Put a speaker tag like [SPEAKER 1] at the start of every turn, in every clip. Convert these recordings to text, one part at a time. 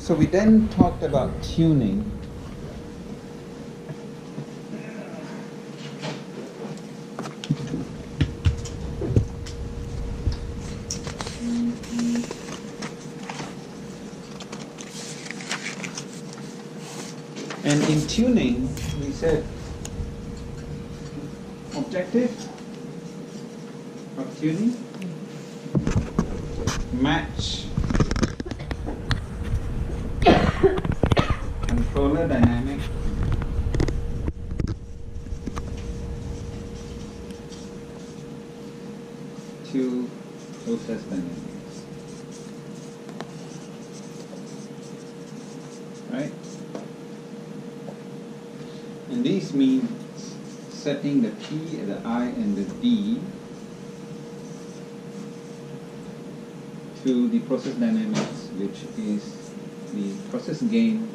[SPEAKER 1] So we then talked about tuning. And in tuning, we said objective of tuning, match controller dynamic to process dynamics, right? And this means setting the P, the I, and the D to the process dynamics, which is the process gain,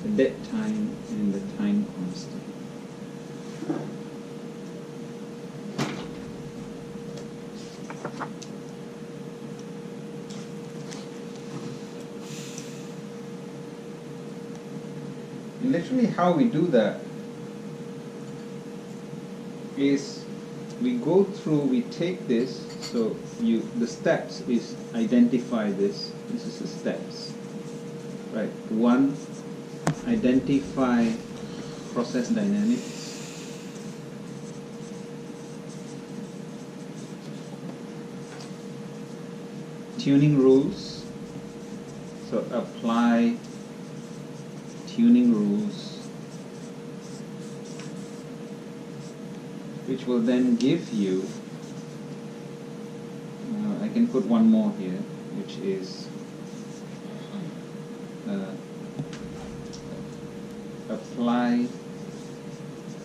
[SPEAKER 1] the dead time, and the time constant. And literally how we do that is we go through, we take this, so the steps is identify this is the steps, right? One, identify process dynamics. Tuning rules, so apply tuning rules, which will then give you, I can put one more here, which is apply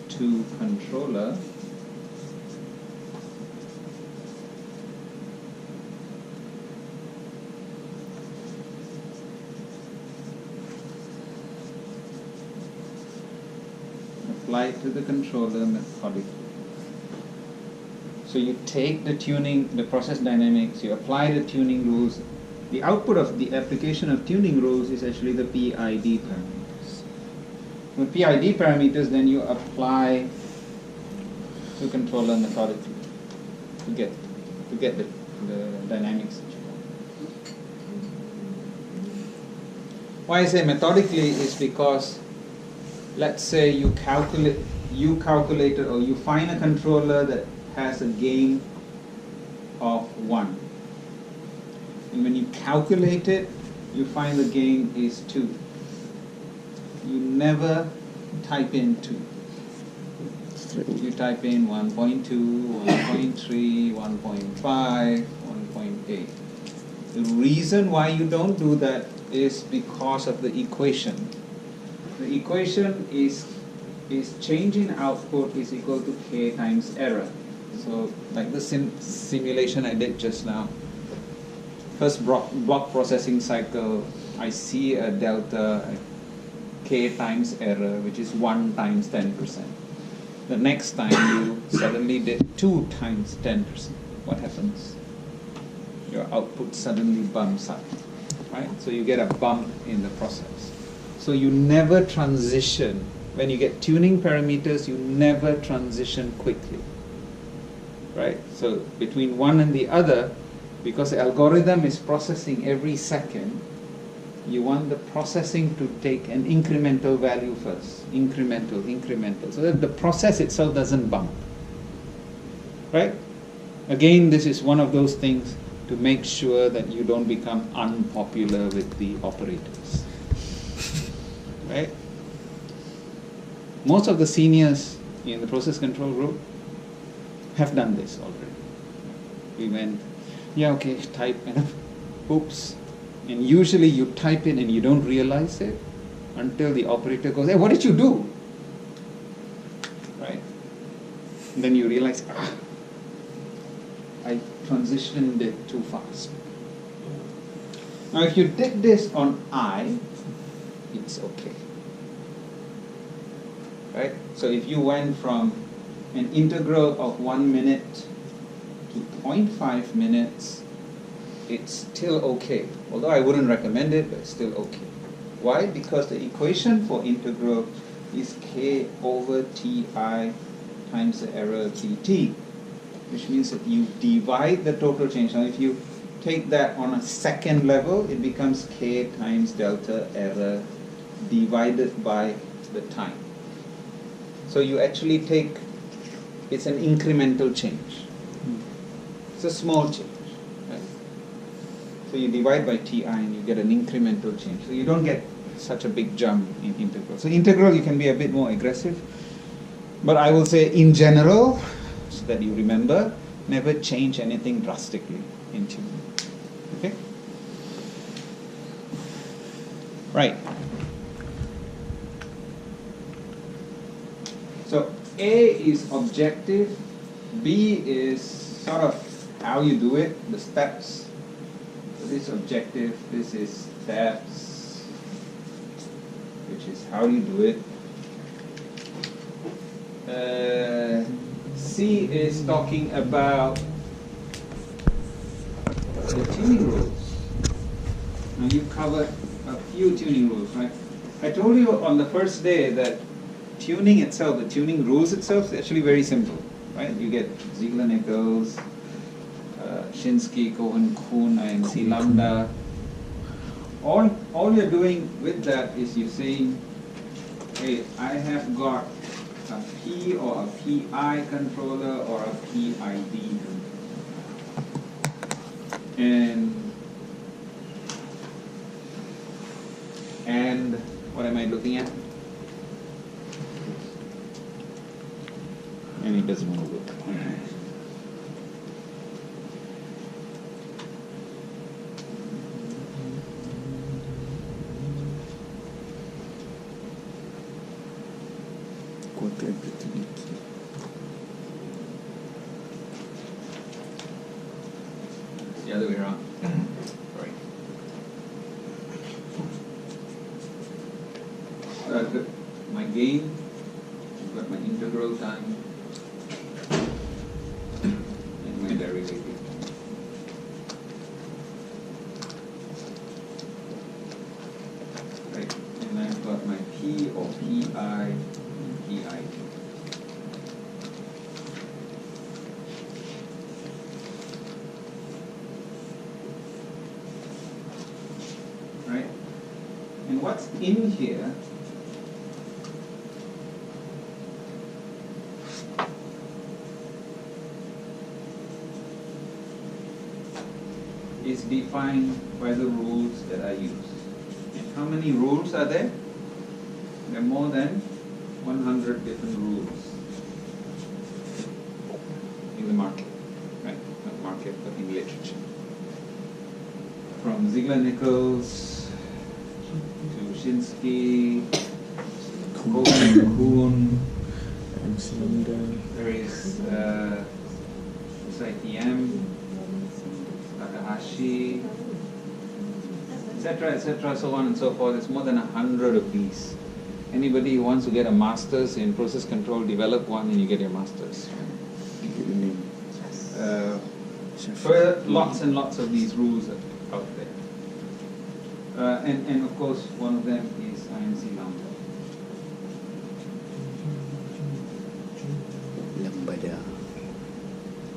[SPEAKER 1] to controller apply to the controller methodically. So you take the tuning, the process dynamics, you apply the tuning rules. The output of the application of tuning rules is actually the PID parameters. With PID parameters, then you apply to controller methodically to get the dynamics that you want. Why I say methodically is because, let's say you calculated or you find a controller that has a gain of 1. And when you calculate it, you find the gain is 2. You never type in 2. You type in 1.2, 1.3, 1.5, 1.8. The reason why you don't do that is because of the equation. The equation is change in output is equal to k times error. So like the simulation I did just now, first block processing cycle, I see a delta k times error, which is 1 times 10%. The next time you suddenly did 2 times 10%. What happens? Your output suddenly bumps up, right? So you get a bump in the process. So you never transition. When you get tuning parameters, you never transition quickly, right? So between one and the other, because the algorithm is processing every second, you want the processing to take an incremental value first. Incremental, so that the process itself doesn't bump, right? Again, this is one of those things to make sure that you don't become unpopular with the operators, right? Most of the seniors in the process control group have done this already. We went, yeah, okay, type, and oops. And usually you type in and you don't realize it until the operator goes, hey, what did you do? Right? And then you realize, I transitioned it too fast. Now if you did this on I, it's okay. Right? So if you went from an integral of 1 minute to 0.5 minutes, it's still okay. Although I wouldn't recommend it, but it's still okay. Why? Because the equation for integral is k over ti times the error dt, which means that you divide the total change. Now if you take that on a second level, it becomes k times delta error divided by the time. So you actually take, it's an incremental change. It's a small change. Right? So you divide by ti and you get an incremental change. So you don't get such a big jump in integral. So integral you can be a bit more aggressive. But I will say in general, so that you remember, never change anything drastically in tuning. Okay? Right. So A is objective, B is sort of how you do it, the steps. So this is objective, this is steps, which is how you do it. C is talking about the tuning rules. Now you covered a few tuning rules, right? I told you on the first day that tuning itself, the tuning rules itself, is actually very simple, right? You get Ziegler-Nichols, Shinsky, Cohen-Kuhn, IMC lambda. All you're doing with that is you're saying, hey, I have got a P or a PI controller or a PID controller. And what am I looking at? And it doesn't want to look. It's the other way around. Sorry. I've got my gain, I've got my integral time, and my derivative. Right, and I've got my P or PI, PID. Right, and what's in here is defined by the rules that I use. And how many rules are there? There are more than 100 different rules in the market, right? Not market, but in literature. From Ziegler-Nichols to Shinsky, Kuhn, there is SITM, Takahashi, etc., so on and so forth. It's more than 100 of these. Anybody who wants to get a master's in process control, develop one and you get your master's. Lots and lots of these rules are out there. And of course, one of them is IMC lambda.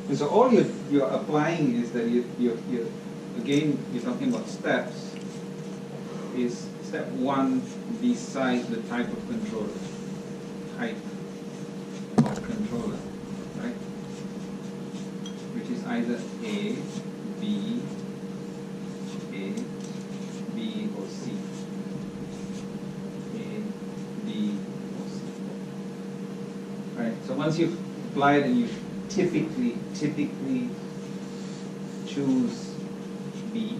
[SPEAKER 1] And so all you're applying is that again, you're talking about steps, is step one, decide the type of controller. Type of controller, right? Which is either A, B, or C. A, B, or C. Right, so once you've applied and you typically choose B,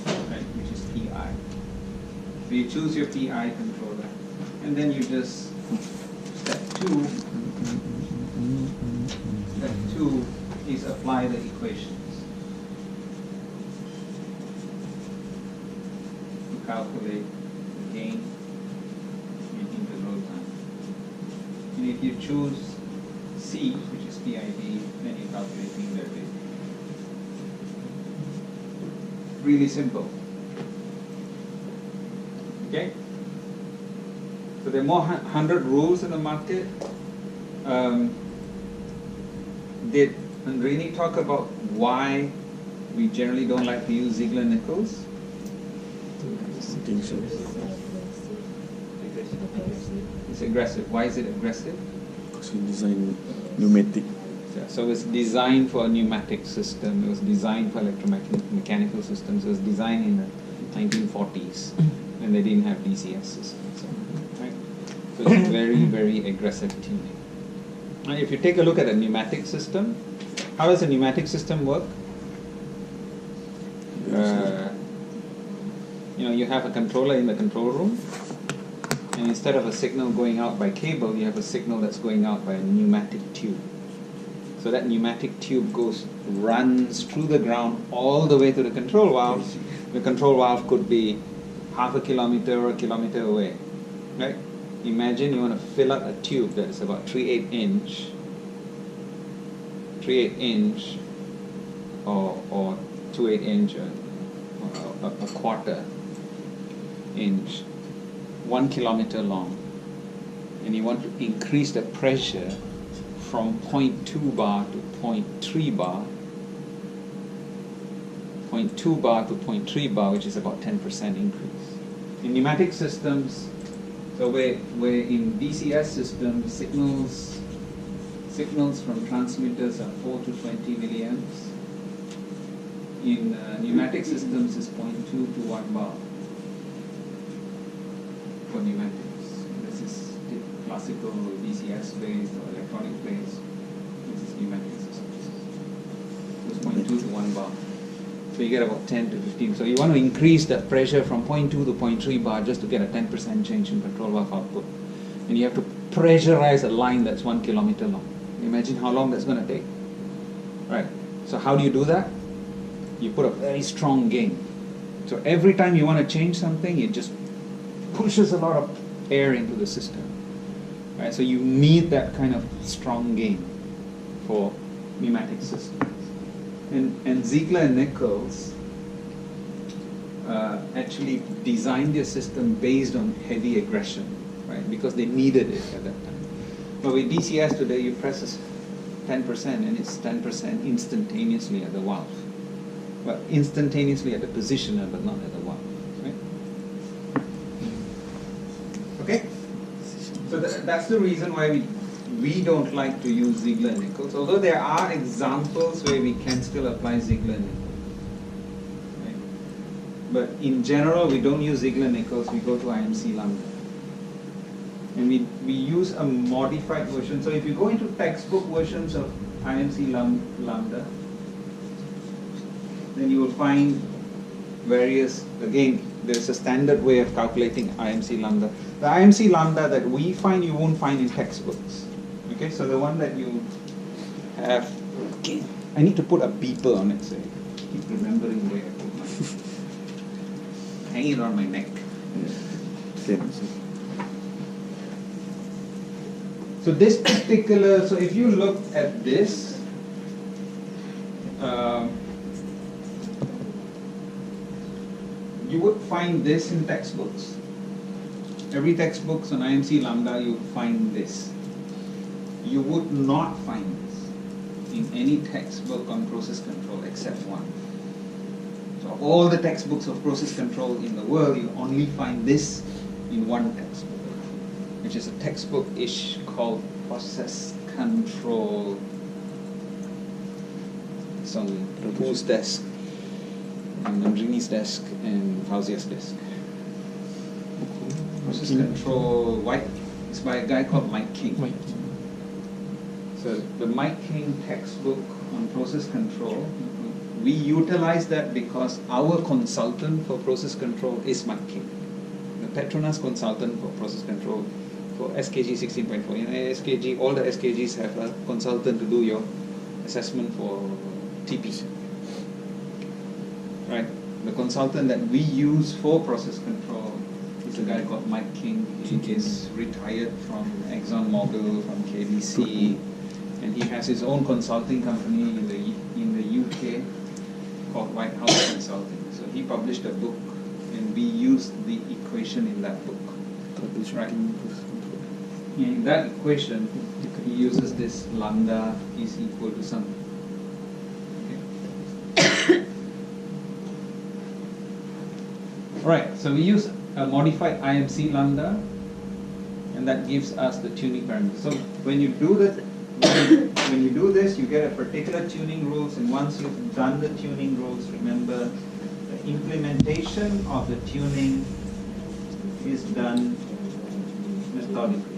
[SPEAKER 1] right, which is PI. So you choose your PI controller, and then you just step two is apply the equations. You calculate the gain in integral time. And if you choose C, which is PID, then you calculate mean derivative. Really simple. Okay? So there are more 100 rules in the market. Did Andrini talk about why we generally don't like to use Ziegler-Nichols? It's aggressive. Why is it aggressive?
[SPEAKER 2] Because we design pneumatic.
[SPEAKER 1] So it's designed for a pneumatic system. It was designed for electromechanical systems. It was designed in the 1940s when they didn't have DCS systems. Right? So it's very, very aggressive tuning. Now, if you take a look at a pneumatic system, how does a pneumatic system work? You have a controller in the control room, and instead of a signal going out by cable, you have a signal that's going out by a pneumatic tube. So that pneumatic tube runs through the ground all the way to the control valve. The control valve could be half a kilometer or a kilometer away, right? Imagine you want to fill up a tube that is about 3/8 inch, or 2/8 inch, or a quarter inch, 1 kilometer long, and you want to increase the pressure from 0.2 bar to 0.3 bar, 0.2 bar to 0.3 bar, which is about 10% increase. In pneumatic systems, so where in DCS systems, signals from transmitters are 4 to 20 milliamps. In pneumatic systems, is 0.2 to 1 bar for pneumatics. This is classical DCS based or electronic based. This is pneumatic systems. So it's 0.2 to 1 bar. So you get about 10 to 15. So you want to increase the pressure from 0.2 to 0.3 bar just to get a 10% change in control valve output. And you have to pressurize a line that's 1 kilometer long. Imagine how long that's going to take. Right. So how do you do that? You put a very strong gain. So every time you want to change something, it just pushes a lot of air into the system. Right? So you need that kind of strong gain for pneumatic systems. And Ziegler and Nichols actually designed their system based on heavy aggression, right? Because they needed it at that time. But with DCS today, you press 10% and it's 10% instantaneously at the valve. Well, instantaneously at the positioner, but not at the valve, right? Okay? So that's the reason why we don't like to use Ziegler-Nichols, although there are examples where we can still apply Ziegler-Nichols. Right? But in general, we don't use Ziegler-Nichols, we go to IMC lambda. And we use a modified version. So if you go into textbook versions of IMC lambda, then you will find various, again, there's a standard way of calculating IMC lambda. The IMC lambda that we find, you won't find in textbooks. Okay, so the one that you have, okay, I need to put a beeper on it, so I keep remembering where I put my, hang it on my neck. So this particular, so if you look at this, you would find this in textbooks. Every textbooks on IMC lambda, you would find this. You would not find this in any textbook on process control except one. So all the textbooks of process control in the world, you only find this in one textbook, which is a textbook-ish called Process Control. It's on whose desk? And Andrini's desk and Fauzia's desk. Process Control, it's by a guy called Mike King. So the Mike King textbook on process control, we utilize that because our consultant for process control is Mike King. The Petronas consultant for process control for SKG 16.4. In SKG, all the SKGs have a consultant to do your assessment for TP. Right? The consultant that we use for process control is a guy called Mike King. He is retired from ExxonMobil, from KBC, and he has his own consulting company in the UK called White House Consulting. So he published a book, and we used the equation equation in that book.
[SPEAKER 2] Troubleshooting.
[SPEAKER 1] In that equation, he uses this lambda is equal to some. Okay. Alright, so we use a modified IMC lambda, and that gives us the tuning parameter. So when you do this, you get a particular tuning rules, and once you've done the tuning rules, remember the implementation of the tuning is done methodically.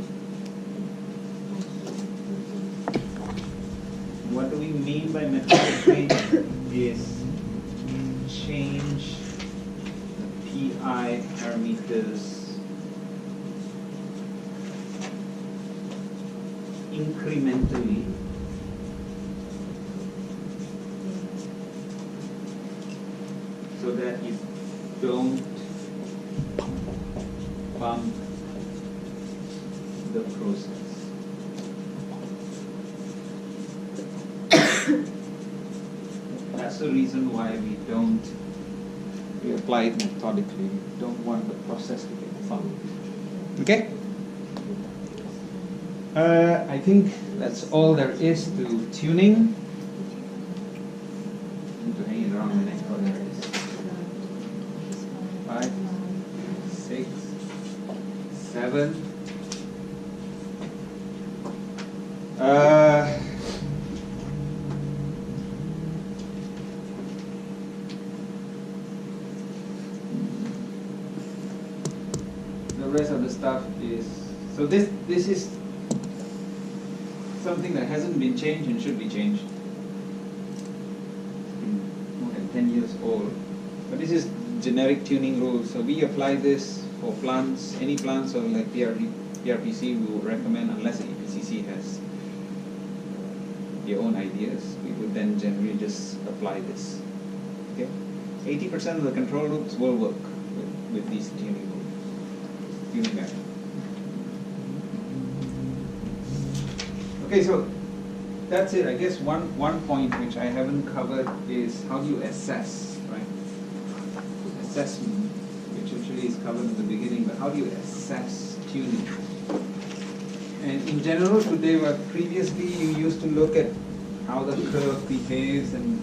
[SPEAKER 1] What do we mean by methodically? Is change the PI parameters incrementally so that you don't bump the process. That's the reason why we apply it methodically. We don't want the process to get bumped. Okay? I think that's all there is to tuning. I need to hang it around my neck. Oh, there it is. 5, 6, 7. The rest of the stuff is, so this is something that hasn't been changed and should be changed. It's been more than 10 years old. But this is generic tuning rules. So we apply this for plants, any plants or like PRPC we would recommend, unless the EPCC has their own ideas, we would then generally just apply this. Okay? 80% of the control loops will work with these tuning rules. Tuning guide. Okay, so that's it. I guess one point which I haven't covered is how do you assess, right? Assessment, which usually is covered at the beginning, but how do you assess tuning? And in general today, previously you used to look at how the curve behaves and